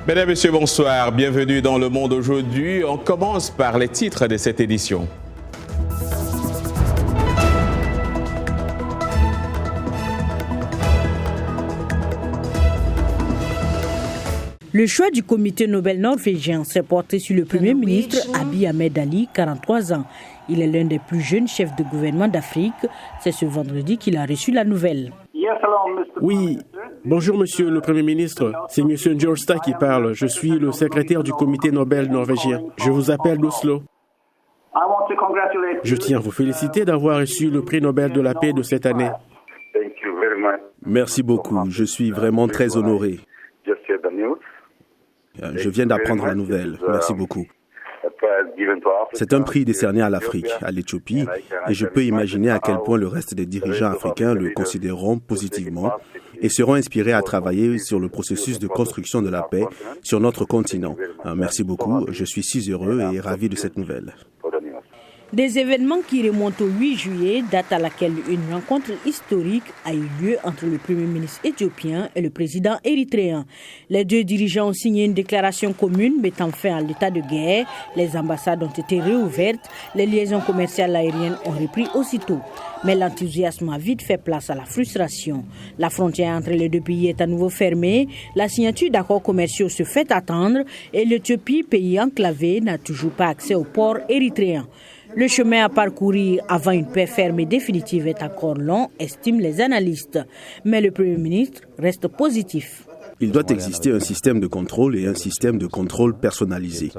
Mesdames, Messieurs, bonsoir. Bienvenue dans Le Monde aujourd'hui. On commence par les titres de cette édition. Le choix du comité Nobel norvégien s'est porté sur le Premier ministre Abiy Ahmed Ali, 43 ans. Il est l'un des plus jeunes chefs de gouvernement d'Afrique. C'est ce vendredi qu'il a reçu la nouvelle. Oui, bonjour Monsieur le Premier ministre. C'est Monsieur Njolstad qui parle. Je suis le secrétaire du comité Nobel norvégien. Je vous appelle d'Oslo. Je tiens à vous féliciter d'avoir reçu le prix Nobel de la paix de cette année. Merci beaucoup. Je suis vraiment très honoré. Je viens d'apprendre la nouvelle. Merci beaucoup. C'est un prix décerné à l'Afrique, à l'Éthiopie, et je peux imaginer à quel point le reste des dirigeants africains le considéreront positivement et seront inspirés à travailler sur le processus de construction de la paix sur notre continent. Merci beaucoup. Je suis si heureux et ravi de cette nouvelle. Des événements qui remontent au 8 juillet, date à laquelle une rencontre historique a eu lieu entre le Premier ministre éthiopien et le président érythréen. Les deux dirigeants ont signé une déclaration commune mettant fin à l'état de guerre. Les ambassades ont été réouvertes. Les liaisons commerciales aériennes ont repris aussitôt. Mais l'enthousiasme a vite fait place à la frustration. La frontière entre les deux pays est à nouveau fermée. La signature d'accords commerciaux se fait attendre et l'Éthiopie, pays enclavé, n'a toujours pas accès au port érythréen. Le chemin à parcourir avant une paix ferme et définitive est encore long, estiment les analystes. Mais le Premier ministre reste positif. Il doit exister un système de contrôle et un système de contrôle personnalisé.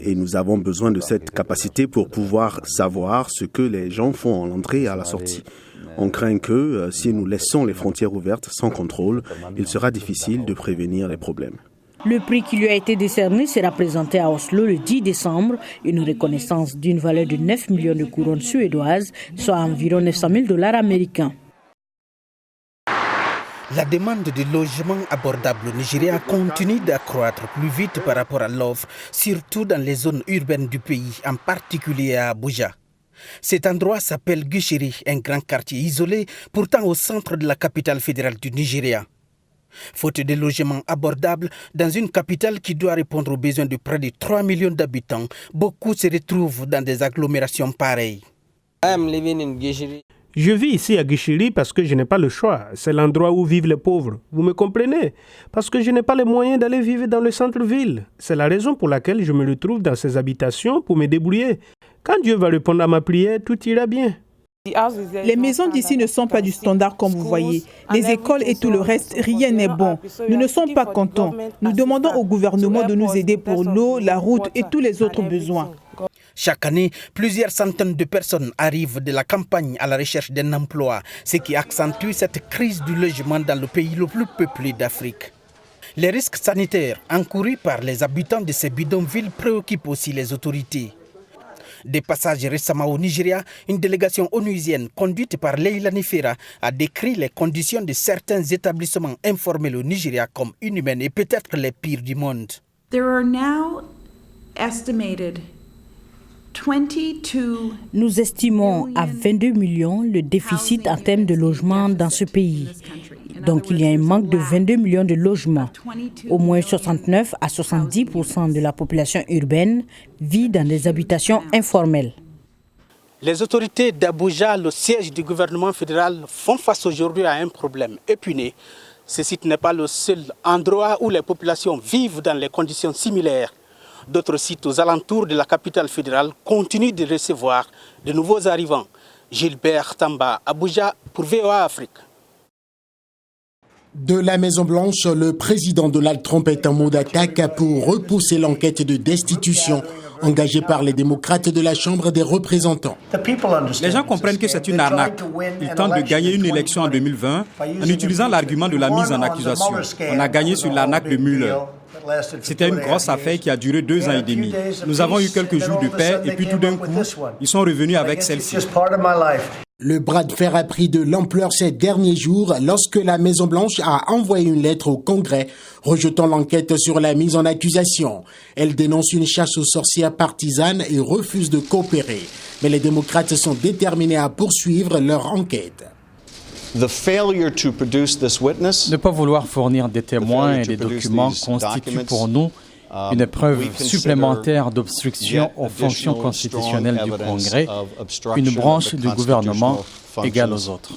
Et nous avons besoin de cette capacité pour pouvoir savoir ce que les gens font à l'entrée et à la sortie. On craint que, si nous laissons les frontières ouvertes sans contrôle, il sera difficile de prévenir les problèmes. Le prix qui lui a été décerné sera présenté à Oslo le 10 décembre, une reconnaissance d'une valeur de 9 millions de couronnes suédoises, soit environ 900 000 $ américains. La demande de logements abordables au Nigeria continue d'accroître plus vite par rapport à l'offre, surtout dans les zones urbaines du pays, en particulier à Abuja. Cet endroit s'appelle Gishiri, un grand quartier isolé, pourtant au centre de la capitale fédérale du Nigeria. Faute de logements abordables, dans une capitale qui doit répondre aux besoins de près de 3 millions d'habitants, beaucoup se retrouvent dans des agglomérations pareilles. Je vis ici à Gishiri parce que je n'ai pas le choix. C'est l'endroit où vivent les pauvres. Vous me comprenez? Parce que je n'ai pas les moyens d'aller vivre dans le centre-ville. C'est la raison pour laquelle je me retrouve dans ces habitations pour me débrouiller. Quand Dieu va répondre à ma prière, tout ira bien. Les maisons d'ici ne sont pas du standard comme vous voyez. Les écoles et tout le reste, rien n'est bon. Nous ne sommes pas contents. Nous demandons au gouvernement de nous aider pour l'eau, la route et tous les autres besoins. Chaque année, plusieurs centaines de personnes arrivent de la campagne à la recherche d'un emploi, ce qui accentue cette crise du logement dans le pays le plus peuplé d'Afrique. Les risques sanitaires encourus par les habitants de ces bidonvilles préoccupent aussi les autorités. Des passages récemment au Nigeria, une délégation onusienne conduite par Leila Nifera a décrit les conditions de certains établissements informels au Nigeria comme inhumaines et peut-être les pires du monde. Nous estimons à 22 millions le déficit en termes de logements dans ce pays. Donc il y a un manque de 22 millions de logements. Au moins 69 à 70% de la population urbaine vit dans des habitations informelles. Les autorités d'Abuja, le siège du gouvernement fédéral, font face aujourd'hui à un problème épineux. Ce site n'est pas le seul endroit où les populations vivent dans les conditions similaires. D'autres sites aux alentours de la capitale fédérale continuent de recevoir de nouveaux arrivants. Gilbert Tamba, Abuja, pour VOA Afrique. De la Maison-Blanche, le président Donald Trump est en mode attaque pour repousser l'enquête de destitution engagée par les démocrates de la Chambre des représentants. Les gens comprennent que c'est une arnaque. Ils tentent de gagner une élection en 2020 en utilisant l'argument de la mise en accusation. On a gagné sur l'arnaque de Mueller. C'était une grosse affaire qui a duré 2 ans et demi. Nous avons eu quelques jours de paix et puis tout d'un coup, ils sont revenus avec celle-ci. Le bras de fer a pris de l'ampleur ces derniers jours lorsque la Maison-Blanche a envoyé une lettre au Congrès rejetant l'enquête sur la mise en accusation. Elle dénonce une chasse aux sorcières partisane et refuse de coopérer. Mais les démocrates sont déterminés à poursuivre leur enquête. Ne pas vouloir fournir des témoins et des documents constitue pour nous une preuve supplémentaire d'obstruction aux fonctions constitutionnelles du Congrès, une branche du gouvernement égale aux autres.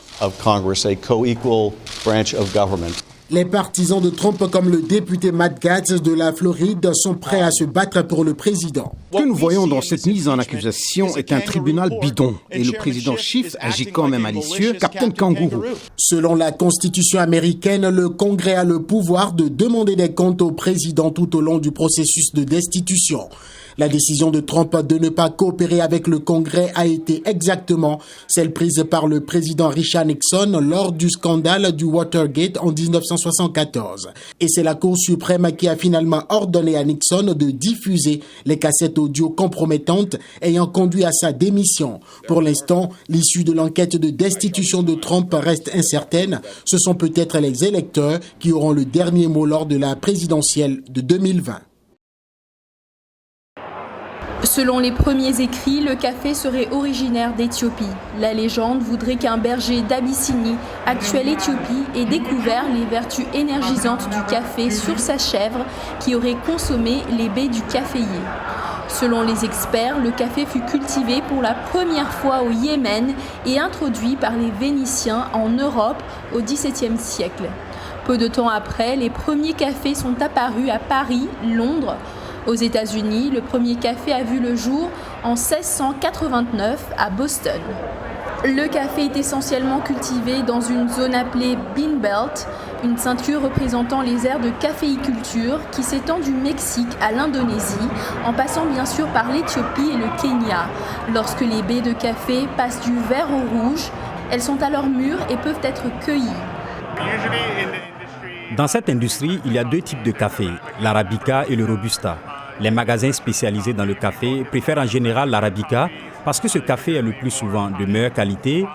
Les partisans de Trump, comme le député Matt Gaetz de la Floride, sont prêts à se battre pour le président. Ce que nous voyons dans cette mise en accusation est un tribunal bidon. Et le président Schiff agit comme un malicieux Captain Kangourou. Selon la Constitution américaine, le Congrès a le pouvoir de demander des comptes au président tout au long du processus de destitution. La décision de Trump de ne pas coopérer avec le Congrès a été exactement celle prise par le président Richard Nixon lors du scandale du Watergate en 1974. Et c'est la Cour suprême qui a finalement ordonné à Nixon de diffuser les cassettes audio compromettantes ayant conduit à sa démission. Pour l'instant, l'issue de l'enquête de destitution de Trump reste incertaine. Ce sont peut-être les électeurs qui auront le dernier mot lors de la présidentielle de 2020. Selon les premiers écrits, le café serait originaire d'Éthiopie. La légende voudrait qu'un berger d'Abyssinie, actuelle Éthiopie, ait découvert les vertus énergisantes du café sur sa chèvre qui aurait consommé les baies du caféier. Selon les experts, le café fut cultivé pour la première fois au Yémen et introduit par les Vénitiens en Europe au XVIIe siècle. Peu de temps après, les premiers cafés sont apparus à Paris, Londres. Aux États-Unis, le premier café a vu le jour en 1689 à Boston. Le café est essentiellement cultivé dans une zone appelée Bean Belt, une ceinture représentant les aires de caféiculture qui s'étend du Mexique à l'Indonésie, en passant bien sûr par l'Éthiopie et le Kenya. Lorsque les baies de café passent du vert au rouge, elles sont alors mûres et peuvent être cueillies. Dans cette industrie, il y a deux types de café, l'arabica et le robusta. Les magasins spécialisés dans le café préfèrent en général l'arabica parce que ce café est le plus souvent de meilleure qualité,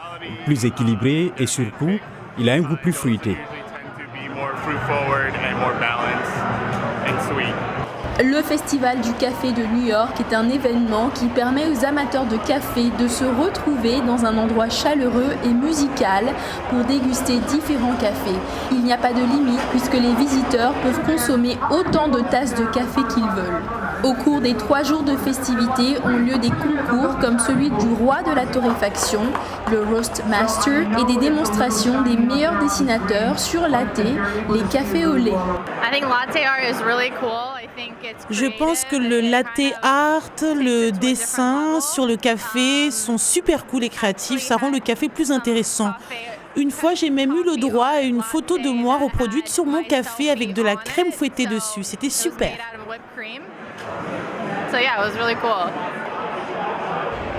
plus équilibré et surtout, il a un goût plus fruité. Le Festival du Café de New York est un événement qui permet aux amateurs de café de se retrouver dans un endroit chaleureux et musical pour déguster différents cafés. Il n'y a pas de limite puisque les visiteurs peuvent consommer autant de tasses de café qu'ils veulent. Au cours des 3 jours de festivités ont lieu des concours comme celui du roi de la torréfaction, le Roast Master, et des démonstrations des meilleurs dessinateurs sur latte, les cafés au lait. Je pense que le latte art, le dessin sur le café sont super cool et créatifs, ça rend le café plus intéressant. Une fois, j'ai même eu le droit à une photo de moi reproduite sur mon café avec de la crème fouettée dessus. C'était super.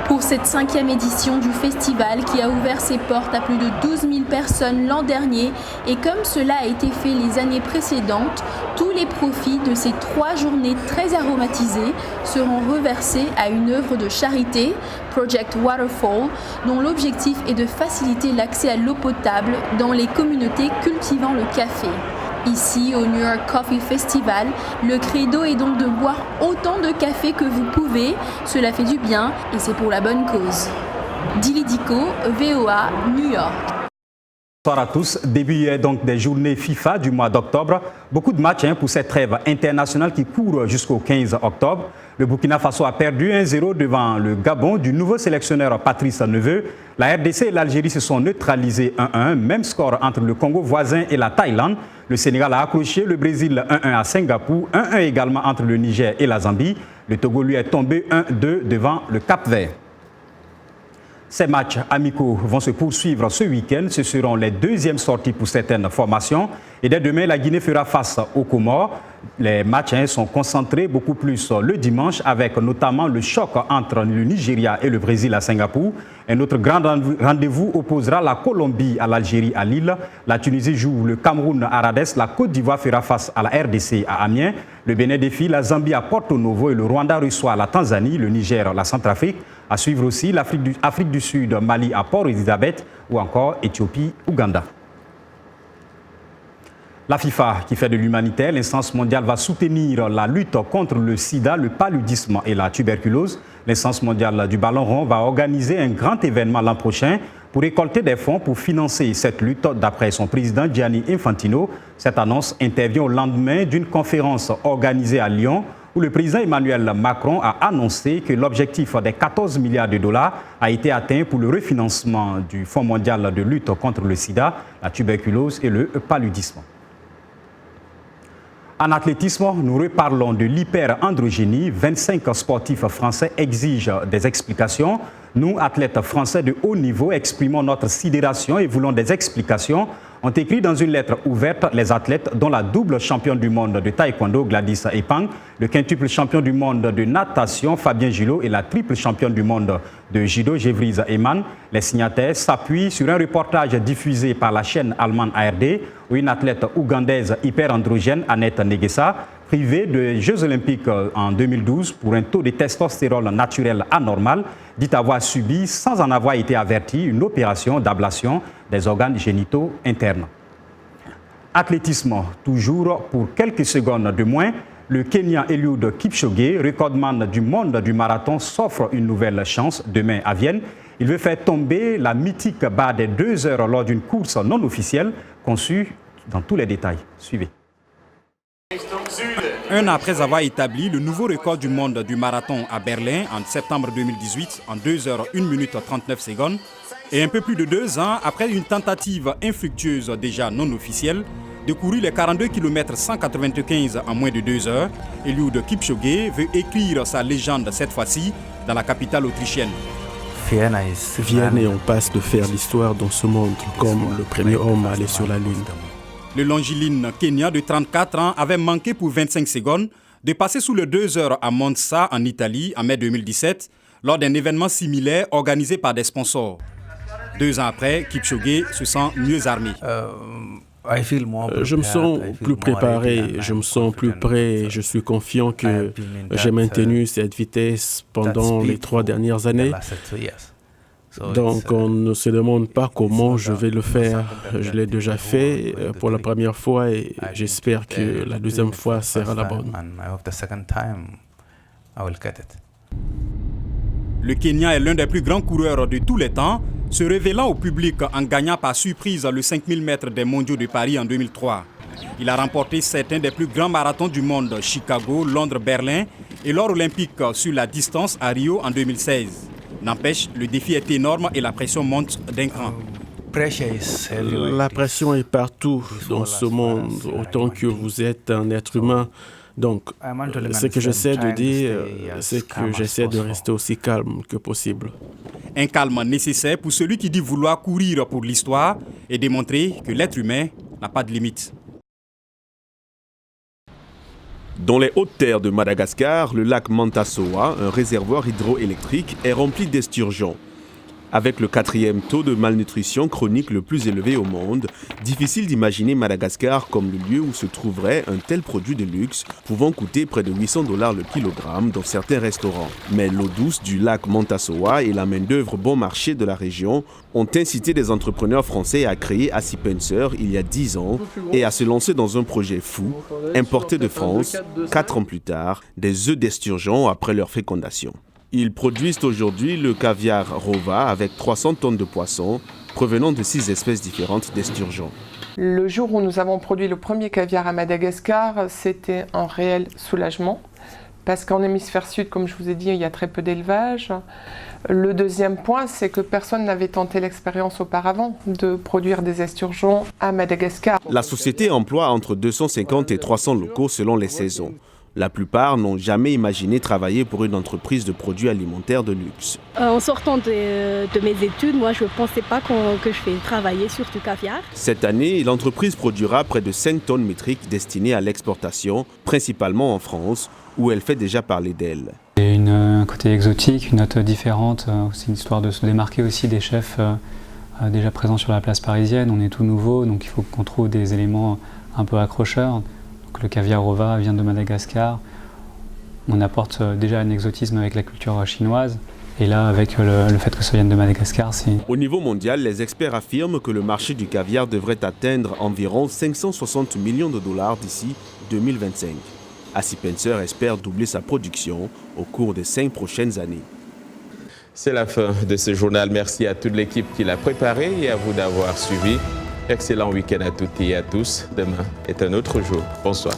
Pour cette 5e édition du festival qui a ouvert ses portes à plus de 12 000 personnes l'an dernier et comme cela a été fait les années précédentes, tous les profits de ces 3 journées très aromatisées seront reversés à une œuvre de charité, Project Waterfall, dont l'objectif est de faciliter l'accès à l'eau potable dans les communautés cultivant le café. Ici, au New York Coffee Festival, le credo est donc de boire autant de café que vous pouvez. Cela fait du bien et c'est pour la bonne cause. Dili Diko, VOA, New York. Bonsoir à tous. Début donc des journées FIFA du mois d'octobre. Beaucoup de matchs pour cette trêve internationale qui court jusqu'au 15 octobre. Le Burkina Faso a perdu 1-0 devant le Gabon du nouveau sélectionneur Patrice Neveu. La RDC et l'Algérie se sont neutralisés 1-1. Même score entre le Congo voisin et la Thaïlande. Le Sénégal a accroché le Brésil 1-1 à Singapour. 1-1 également entre le Niger et la Zambie. Le Togo lui est tombé 1-2 devant le Cap-Vert. Ces matchs amicaux vont se poursuivre ce week-end. Ce seront les 2e sorties pour certaines formations. Et dès demain, la Guinée fera face aux Comores. Les matchs sont concentrés beaucoup plus le dimanche avec notamment le choc entre le Nigeria et le Brésil à Singapour. Un autre grand rendez-vous opposera la Colombie à l'Algérie à Lille. La Tunisie joue le Cameroun à Radès. La Côte d'Ivoire fera face à la RDC à Amiens. Le Bénin défie la Zambie à Porto Novo et le Rwanda reçoit la Tanzanie, le Niger, la Centrafrique. À suivre aussi l'Afrique du Sud, Mali à Port-Elizabeth ou encore Éthiopie, Ouganda. La FIFA, qui fait de l'humanitaire, l'instance mondiale va soutenir la lutte contre le sida, le paludisme et la tuberculose. L'instance mondiale du ballon rond va organiser un grand événement l'an prochain pour récolter des fonds pour financer cette lutte, d'après son président Gianni Infantino. Cette annonce intervient au lendemain d'une conférence organisée à Lyon où le président Emmanuel Macron a annoncé que l'objectif des 14 milliards de dollars a été atteint pour le refinancement du Fonds mondial de lutte contre le sida, la tuberculose et le paludisme. En athlétisme, nous reparlons de l'hyperandrogénie. 25 sportifs français exigent des explications. Nous, athlètes français de haut niveau, exprimons notre sidération et voulons des explications, ont écrit dans une lettre ouverte les athlètes dont la double championne du monde de taekwondo Gladys Epang, le quintuple champion du monde de natation Fabien Gillot et la triple championne du monde de judo Gévrise Eman. Les signataires s'appuient sur un reportage diffusé par la chaîne allemande ARD où une athlète ougandaise hyperandrogène, Annette Negesa, privée des Jeux Olympiques en 2012 pour un taux de testostérone naturel anormal, dit avoir subi, sans en avoir été averti, une opération d'ablation des organes génitaux internes. Athlétisme, toujours pour quelques secondes de moins, le Kenyan Eliud Kipchoge, recordman du monde du marathon, s'offre une nouvelle chance demain à Vienne. Il veut faire tomber la mythique barre des 2 heures lors d'une course non officielle conçue dans tous les détails. Suivez. Un an après avoir établi le nouveau record du monde du marathon à Berlin en septembre 2018 en 2 heures 1 minute 39 secondes et un peu plus de 2 ans après une tentative infructueuse déjà non officielle de courir les 42 km 195 en moins de 2 heures, Eliud Kipchoge veut écrire sa légende cette fois-ci dans la capitale autrichienne. Vienne et on passe de faire l'histoire dans ce monde comme le premier homme à aller sur la Lune. Le longiligne Kenyan de 34 ans avait manqué pour 25 secondes de passer sous les 2 heures à Monza en Italie en mai 2017 lors d'un événement similaire organisé par des sponsors. 2 ans après, Kipchoge se sent mieux armé. Je me sens plus préparé, je me sens plus prêt, je suis confiant que j'ai maintenu cette vitesse pendant les 3 dernières années. Donc on ne se demande pas comment je vais le faire. Je l'ai déjà fait pour la première fois et j'espère que la deuxième fois sera la bonne. Le Kenya est l'un des plus grands coureurs de tous les temps, se révélant au public en gagnant par surprise le 5000 mètres des mondiaux de Paris en 2003. Il a remporté certains des plus grands marathons du monde, Chicago, Londres, Berlin et l'or olympique sur la distance à Rio en 2016. N'empêche, le défi est énorme et la pression monte d'un cran. La pression est partout dans ce monde, autant que vous êtes un être humain. Donc, ce que j'essaie de dire, c'est que j'essaie de rester aussi calme que possible. Un calme nécessaire pour celui qui dit vouloir courir pour l'histoire et démontrer que l'être humain n'a pas de limite. Dans les hautes terres de Madagascar, le lac Mantassoa, un réservoir hydroélectrique, est rempli d'esturgeons. Avec le 4e taux de malnutrition chronique le plus élevé au monde, difficile d'imaginer Madagascar comme le lieu où se trouverait un tel produit de luxe pouvant coûter près de $800 le kilogramme dans certains restaurants. Mais l'eau douce du lac Mantassoa et la main-d'œuvre bon marché de la région ont incité des entrepreneurs français à créer Assi Spencer il y a 10 ans et à se lancer dans un projet fou, importer de France, 4 ans plus tard, des œufs d'esturgeon après leur fécondation. Ils produisent aujourd'hui le caviar Rova avec 300 tonnes de poissons provenant de 6 espèces différentes d'esturgeons. Le jour où nous avons produit le premier caviar à Madagascar, c'était un réel soulagement parce qu'en hémisphère sud, comme je vous ai dit, il y a très peu d'élevage. Le deuxième point, c'est que personne n'avait tenté l'expérience auparavant de produire des esturgeons à Madagascar. La société emploie entre 250 et 300 locaux selon les saisons. La plupart n'ont jamais imaginé travailler pour une entreprise de produits alimentaires de luxe. En sortant de mes études, moi je ne pensais pas que je vais travailler sur du caviar. Cette année, l'entreprise produira près de 5 tonnes métriques destinées à l'exportation, principalement en France, où elle fait déjà parler d'elle. Il y a un côté exotique, une note différente. C'est une histoire de se démarquer aussi des chefs déjà présents sur la place parisienne. On est tout nouveau, donc il faut qu'on trouve des éléments un peu accrocheurs. Donc, le caviar Rova vient de Madagascar. On apporte déjà un exotisme avec la culture chinoise Et là, avec le fait que ça vienne de Madagascar, c'est... Au niveau mondial, les experts affirment que le marché du caviar devrait atteindre environ 560 millions de dollars d'ici 2025. Assi Pencer espère doubler sa production au cours des 5 prochaines années. C'est la fin de ce journal. Merci à toute l'équipe qui l'a préparé et à vous d'avoir suivi. Excellent week-end à toutes et à tous. Demain est un autre jour. Bonsoir.